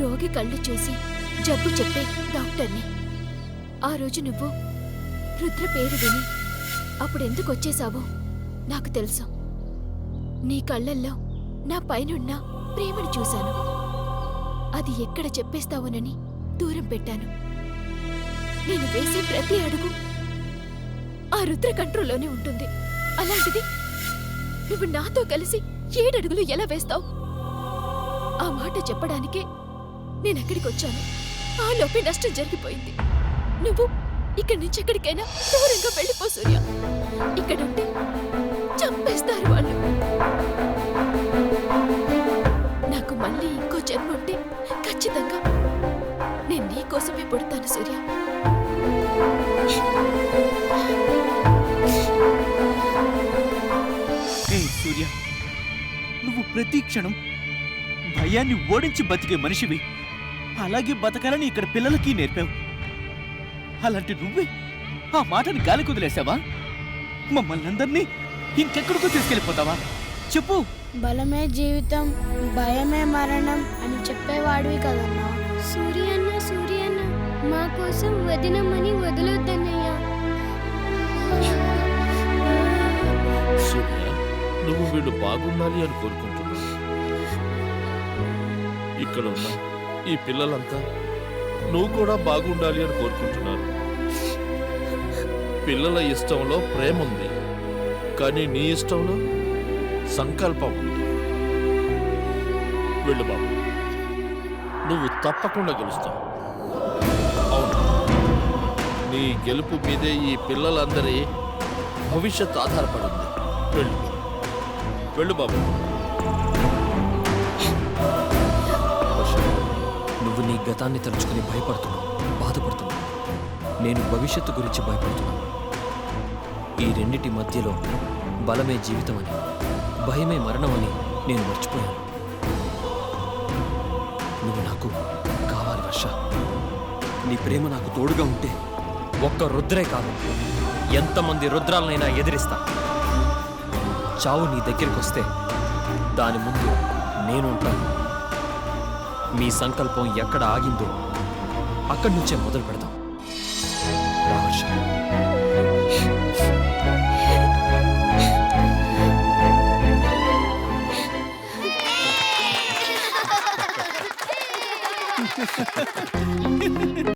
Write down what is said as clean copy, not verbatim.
రోగి కళ్ళు చూసి జబ్బు చెప్పే డాక్టర్ని. ఆ రోజు నువ్వు రుద్ర పేరు విని అప్పుడెందుకు వచ్చేసావో నాకు తెలుసు. నీ కళ్ళల్లో నా పైనున్న ప్రేమను చూశాను. అది ఎక్కడ చెప్పేస్తావోనని దూరం పెట్టాను. నేను వేసే ప్రతి అడుగు ఆ రుద్ర కంట్రోల్లోనే ఉంటుంది. అలాంటిది నువ్వు నాతో కలిసి 7 అడుగులు ఎలా వేస్తావు? ఆ మాట చెప్పడానికే నేనెక్కడికి వచ్చాను. ఆ లోపే నష్టం జరిగిపోయింది. నువ్వు ఇక్కడి నుంచి ఎక్కడికైనా దూరంగా వెళ్ళిపో సూర్య. ఇక్కడుంటే చంపేస్తారు వాళ్ళు. నాకు మళ్ళీ ఇంకో జన్మ ఉంటే ఖచ్చితంగా నేను నీ కోసమే పుడతాను సూర్య. సూర్య, నువ్వు ప్రతి క్షణం భయాన్ని ఓడించి బతికే మనిషివి. అలాగే బతకాలని ఇక్కడ పిల్లలకి నేర్పావు. అలాంటి నువ్వే ఆ మాటని గాలి కుదిలేసావా? మమ్మల్ని అందరినీ ఇంకెక్కడికో తీసుకెళ్ళిపోతావా? చెప్పు. బలమే జీవితం, భయమే మరణం అని చెప్పేవాడివి కదన్నా. సూర్యన్న సూర్యన్న మా కోసం వదినమ్మని వదలొద్దన్నయ్యా. సూర్య, నువ్వు వీళ్ళు బాగుండాలి అని కోరుకుంటున్నావు. ఇక్కడ ఉన్న ఈ పిల్లలంతా నువ్వు కూడా బాగుండాలి అని కోరుకుంటున్నారు. పిల్లల ఇష్టంలో ప్రేమ ఉంది, కానీ నీ ఇష్టంలో సంకల్పం ఉంది. వెళ్ళు బాబు, నువ్వు తప్పకుండా గెలుస్తావు. అవును, నీ గెలుపు మీదే ఈ పిల్లలందరి భవిష్యత్తు ఆధారపడింది. వెళ్ళు వెళ్ళు బాబు. నువ్వు నీ గతాన్ని తలుచుకుని భయపడుతున్నావు, బాధపడుతున్నావు. నేను భవిష్యత్తు గురించి భయపడుతున్నాను. ఈ రెండిటి మధ్యలో బలమే జీవితమని, భయమే మరణమని నేను మర్చిపోయాను. నువ్వు నాకు కావాలి వర్ష. నీ ప్రేమ నాకు తోడుగా ఉంటే ఒక్క రుద్రే కాదు, ఎంతమంది రుద్రాలనైనా ఎదిరిస్తా. చావు నీ దగ్గరికి వస్తే దాని ముందు నేను ఉంటాను. మీ సంకల్పం ఎక్కడ ఆగిందో అక్కడి నుంచే మొదలు పెడతాం.